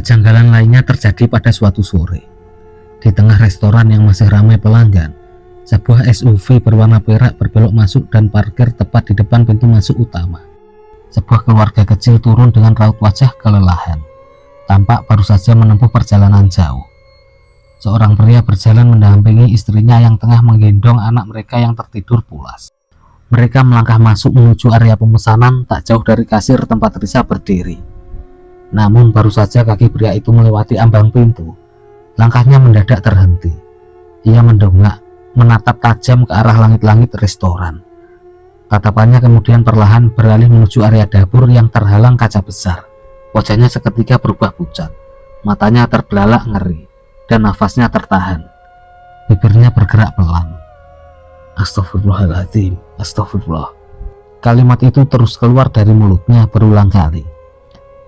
Kejanggalan lainnya terjadi pada suatu sore. Di tengah restoran yang masih ramai pelanggan, sebuah SUV berwarna perak berbelok masuk dan parkir tepat di depan pintu masuk utama. Sebuah keluarga kecil turun dengan raut wajah kelelahan. Tampak baru saja menempuh perjalanan jauh. Seorang pria berjalan mendampingi istrinya yang tengah menggendong anak mereka yang tertidur pulas. Mereka melangkah masuk menuju area pemesanan tak jauh dari kasir tempat Risa berdiri. Namun baru saja kaki pria itu melewati ambang pintu, langkahnya mendadak terhenti. Ia mendongak, menatap tajam ke arah langit-langit restoran. Tatapannya kemudian perlahan beralih menuju area dapur yang terhalang kaca besar. Wajahnya seketika berubah pucat, matanya terbelalak ngeri, dan nafasnya tertahan. Bibirnya bergerak pelan. Astagfirullahaladzim, astagfirullah. Kalimat itu terus keluar dari mulutnya berulang kali.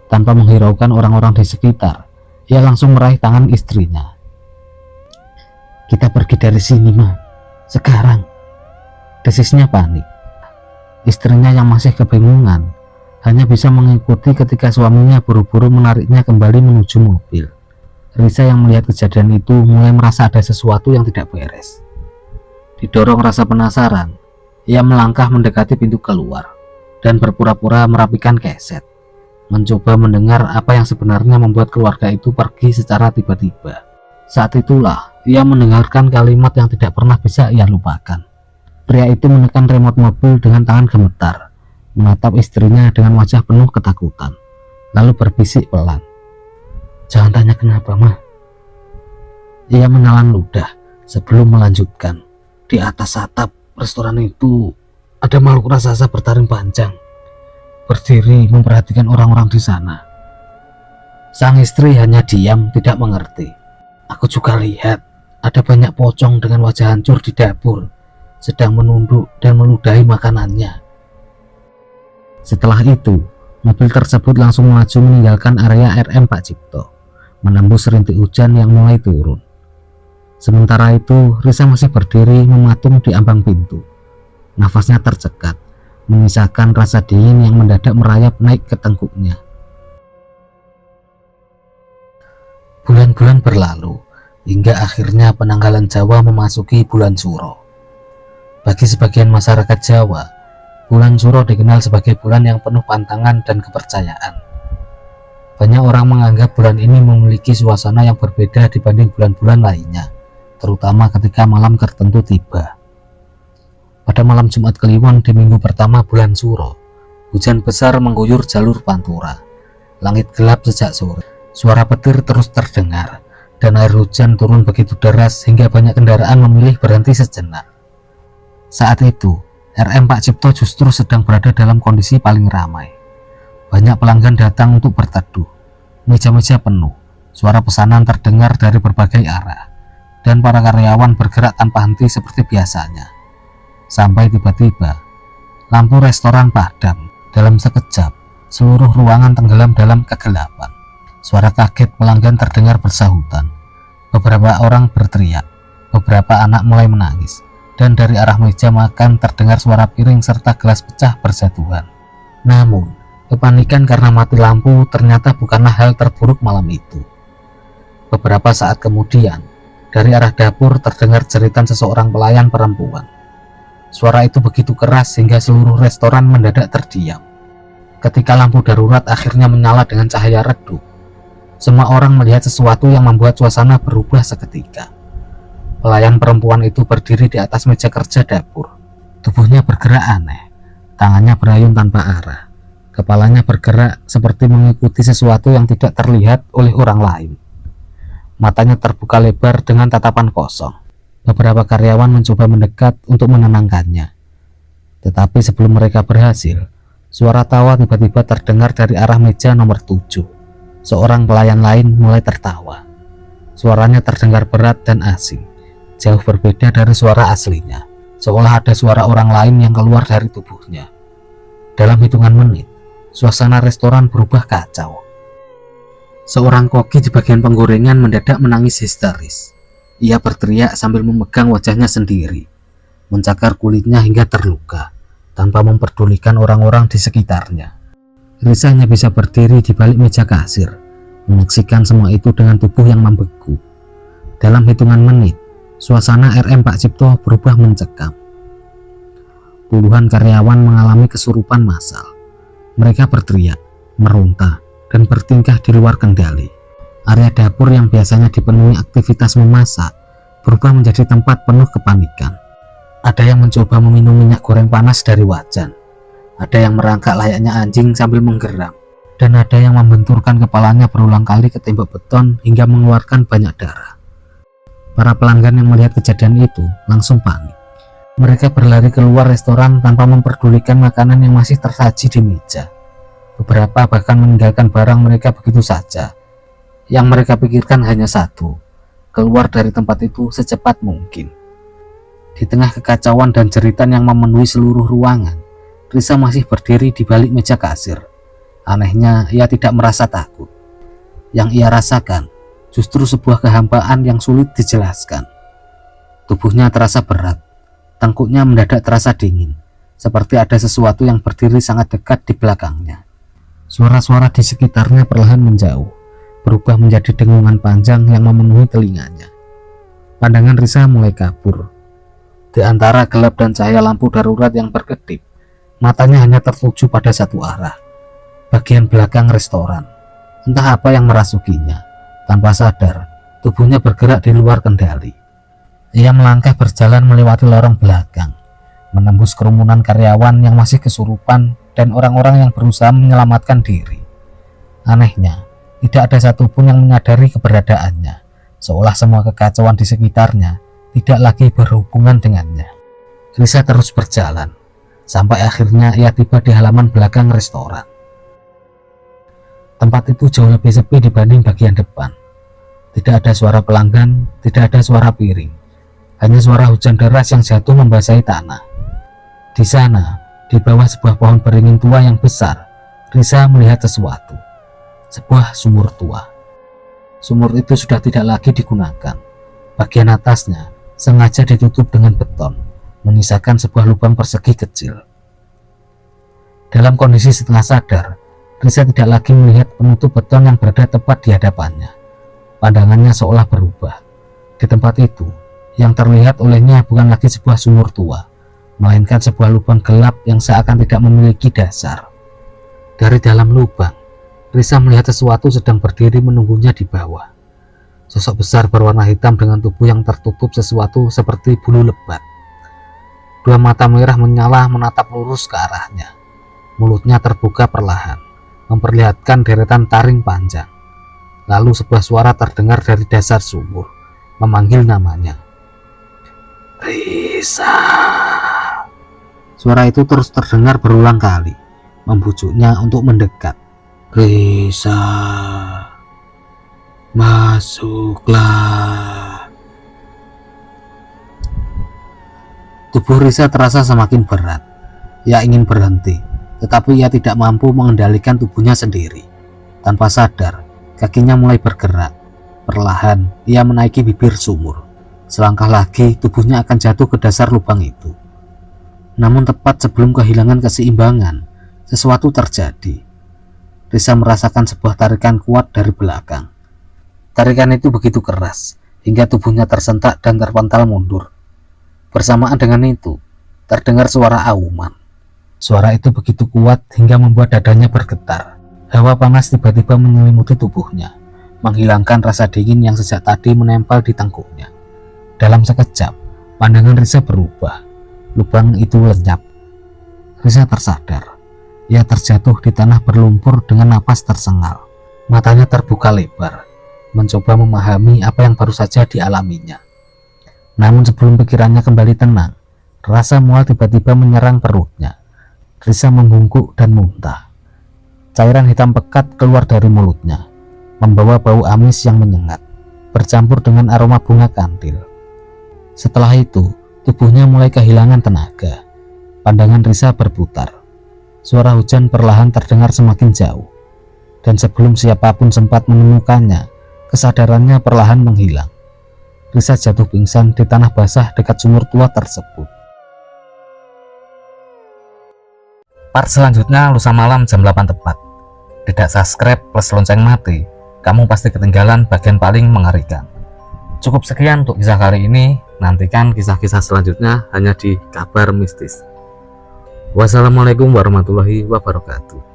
Tanpa menghiraukan orang-orang di sekitar, ia langsung meraih tangan istrinya. Kita pergi dari sini, Ma. Sekarang. Desisnya panik. Istrinya yang masih kebingungan hanya bisa mengikuti ketika suaminya buru-buru menariknya kembali menuju mobil. Risa yang melihat kejadian itu mulai merasa ada sesuatu yang tidak beres. Didorong rasa penasaran, ia melangkah mendekati pintu keluar dan berpura-pura merapikan keset, mencoba mendengar apa yang sebenarnya membuat keluarga itu pergi secara tiba-tiba. Saat itulah ia mendengarkan kalimat yang tidak pernah bisa ia lupakan. Pria itu menekan remote mobil dengan tangan gemetar, menatap istrinya dengan wajah penuh ketakutan, lalu berbisik pelan. Jangan tanya kenapa, Ma. Ia menelan ludah sebelum melanjutkan. Di atas atap restoran itu ada makhluk raksasa bertaring panjang, berdiri memperhatikan orang-orang di sana. Sang istri hanya diam, tidak mengerti. Aku juga lihat ada banyak pocong dengan wajah hancur di dapur, sedang menunduk dan meludahi makanannya. Setelah itu, mobil tersebut langsung melaju meninggalkan area RM Pak Cipto, menembus rintik hujan yang mulai turun. Sementara itu, Risa masih berdiri mematung di ambang pintu. Nafasnya tercekat, menyisakan rasa dingin yang mendadak merayap naik ke tengkuknya. Bulan-bulan berlalu, hingga akhirnya penanggalan Jawa memasuki bulan Suro. Bagi sebagian masyarakat Jawa, bulan Suro dikenal sebagai bulan yang penuh pantangan dan kepercayaan. Banyak orang menganggap bulan ini memiliki suasana yang berbeda dibanding bulan-bulan lainnya, terutama ketika malam tertentu tiba. Pada malam Jumat Kliwon di minggu pertama bulan Suro, hujan besar mengguyur jalur Pantura. Langit gelap sejak sore, suara petir terus terdengar, dan air hujan turun begitu deras hingga banyak kendaraan memilih berhenti sejenak. Saat itu, RM Pak Cipto justru sedang berada dalam kondisi paling ramai. Banyak pelanggan datang untuk berteduh. Meja-meja penuh, suara pesanan terdengar dari berbagai arah, dan para karyawan bergerak tanpa henti seperti biasanya. Sampai tiba-tiba, lampu restoran padam. Dalam sekejap, seluruh ruangan tenggelam dalam kegelapan. Suara kaget pelanggan terdengar bersahutan. Beberapa orang berteriak, beberapa anak mulai menangis, dan dari arah meja makan terdengar suara piring serta gelas pecah berjatuhan. Namun, kepanikan karena mati lampu ternyata bukanlah hal terburuk malam itu. Beberapa saat kemudian, dari arah dapur terdengar jeritan seseorang pelayan perempuan. Suara itu begitu keras hingga seluruh restoran mendadak terdiam. Ketika lampu darurat akhirnya menyala dengan cahaya redup, semua orang melihat sesuatu yang membuat suasana berubah seketika. Pelayan perempuan itu berdiri di atas meja kerja dapur. Tubuhnya bergerak aneh, tangannya berayun tanpa arah. Kepalanya bergerak seperti mengikuti sesuatu yang tidak terlihat oleh orang lain. Matanya terbuka lebar dengan tatapan kosong. Beberapa karyawan mencoba mendekat untuk menenangkannya. Tetapi sebelum mereka berhasil, suara tawa tiba-tiba terdengar dari arah meja nomor 7. Seorang pelayan lain mulai tertawa. Suaranya terdengar berat dan asing, jauh berbeda dari suara aslinya, seolah ada suara orang lain yang keluar dari tubuhnya. Dalam hitungan menit, suasana restoran berubah kacau. Seorang koki di bagian penggorengan mendadak menangis histeris. Ia berteriak sambil memegang wajahnya sendiri, mencakar kulitnya hingga terluka, tanpa memperdulikan orang-orang di sekitarnya. Risa hanya bisa berdiri di balik meja kasir, menyaksikan semua itu dengan tubuh yang membeku. Dalam hitungan menit, suasana RM Pak Cipto berubah mencekam. Puluhan karyawan mengalami kesurupan massal. Mereka berteriak, meronta, dan bertingkah di luar kendali. Area dapur yang biasanya dipenuhi aktivitas memasak berubah menjadi tempat penuh kepanikan. Ada yang mencoba meminum minyak goreng panas dari wajan. Ada yang merangkak layaknya anjing sambil menggeram. Dan ada yang membenturkan kepalanya berulang kali ke tembok beton hingga mengeluarkan banyak darah. Para pelanggan yang melihat kejadian itu langsung panik. Mereka berlari keluar restoran tanpa memperdulikan makanan yang masih tersaji di meja. Beberapa bahkan meninggalkan barang mereka begitu saja. Yang mereka pikirkan hanya satu, keluar dari tempat itu secepat mungkin. Di tengah kekacauan dan jeritan yang memenuhi seluruh ruangan, Risa masih berdiri di balik meja kasir. Anehnya, ia tidak merasa takut. Yang ia rasakan justru sebuah kehampaan yang sulit dijelaskan. Tubuhnya terasa berat, tengkuknya mendadak terasa dingin, seperti ada sesuatu yang berdiri sangat dekat di belakangnya. Suara-suara di sekitarnya perlahan menjauh, berubah menjadi dengungan panjang yang memenuhi telinganya. Pandangan Risa mulai kabur. Di antara gelap dan cahaya lampu darurat yang berkedip, matanya hanya tertuju pada satu arah, bagian belakang restoran. Entah apa yang merasukinya. Tanpa sadar, tubuhnya bergerak di luar kendali. Ia melangkah berjalan melewati lorong belakang, menembus kerumunan karyawan yang masih kesurupan dan orang-orang yang berusaha menyelamatkan diri. Anehnya, tidak ada satupun yang menyadari keberadaannya, seolah semua kekacauan di sekitarnya tidak lagi berhubungan dengannya. Risa terus berjalan, sampai akhirnya ia tiba di halaman belakang restoran. Tempat itu jauh lebih sepi dibanding bagian depan. Tidak ada suara pelanggan, tidak ada suara piring. Hanya suara hujan deras yang jatuh membasahi tanah. Di sana, di bawah sebuah pohon beringin tua yang besar, Risa melihat sesuatu. Sebuah sumur tua. Sumur itu sudah tidak lagi digunakan. Bagian atasnya sengaja ditutup dengan beton, menyisakan sebuah lubang persegi kecil. Dalam kondisi setengah sadar, Risa tidak lagi melihat penutup beton yang berada tepat di hadapannya. Pandangannya seolah berubah. Di tempat itu, yang terlihat olehnya bukan lagi sebuah sumur tua, melainkan sebuah lubang gelap yang seakan tidak memiliki dasar. Dari dalam lubang, Risa melihat sesuatu sedang berdiri menunggunya di bawah. Sosok besar berwarna hitam dengan tubuh yang tertutup sesuatu seperti bulu lebat. Dua mata merah menyala menatap lurus ke arahnya. Mulutnya terbuka perlahan, memperlihatkan deretan taring panjang. Lalu sebuah suara terdengar dari dasar sumur, memanggil namanya. Risa. Suara itu terus terdengar berulang kali, membujuknya untuk mendekat. Risa, masuklah. Tubuh Risa terasa semakin berat. Ia ingin berhenti, tetapi ia tidak mampu mengendalikan tubuhnya sendiri. Tanpa sadar, kakinya mulai bergerak. Perlahan, ia menaiki bibir sumur. Selangkah lagi, tubuhnya akan jatuh ke dasar lubang itu. Namun tepat sebelum kehilangan keseimbangan, sesuatu terjadi. Risa merasakan sebuah tarikan kuat dari belakang. Tarikan itu begitu keras, hingga tubuhnya tersentak dan terpental mundur. Bersamaan dengan itu, terdengar suara auman. Suara itu begitu kuat hingga membuat dadanya bergetar. Hawa panas tiba-tiba menyelimuti tubuhnya, menghilangkan rasa dingin yang sejak tadi menempel di tengkuknya. Dalam sekejap, pandangan Risa berubah. Lubang itu lenyap. Risa tersadar. Ia terjatuh di tanah berlumpur dengan napas tersengal. Matanya terbuka lebar, mencoba memahami apa yang baru saja dialaminya. Namun sebelum pikirannya kembali tenang, rasa mual tiba-tiba menyerang perutnya. Risa membungkuk dan muntah. Cairan hitam pekat keluar dari mulutnya, membawa bau amis yang menyengat, bercampur dengan aroma bunga kantil. Setelah itu, tubuhnya mulai kehilangan tenaga. Pandangan Risa berputar. Suara hujan perlahan terdengar semakin jauh. Dan sebelum siapapun sempat menemukannya, kesadarannya perlahan menghilang. Risa jatuh pingsan di tanah basah dekat sumur tua tersebut. Part selanjutnya lusa malam jam 8 tepat. Tidak subscribe plus lonceng mati, kamu pasti ketinggalan bagian paling mengerikan. Cukup sekian untuk kisah kali ini. Nantikan kisah-kisah selanjutnya hanya di Kabar Mistis. Wassalamualaikum warahmatullahi wabarakatuh.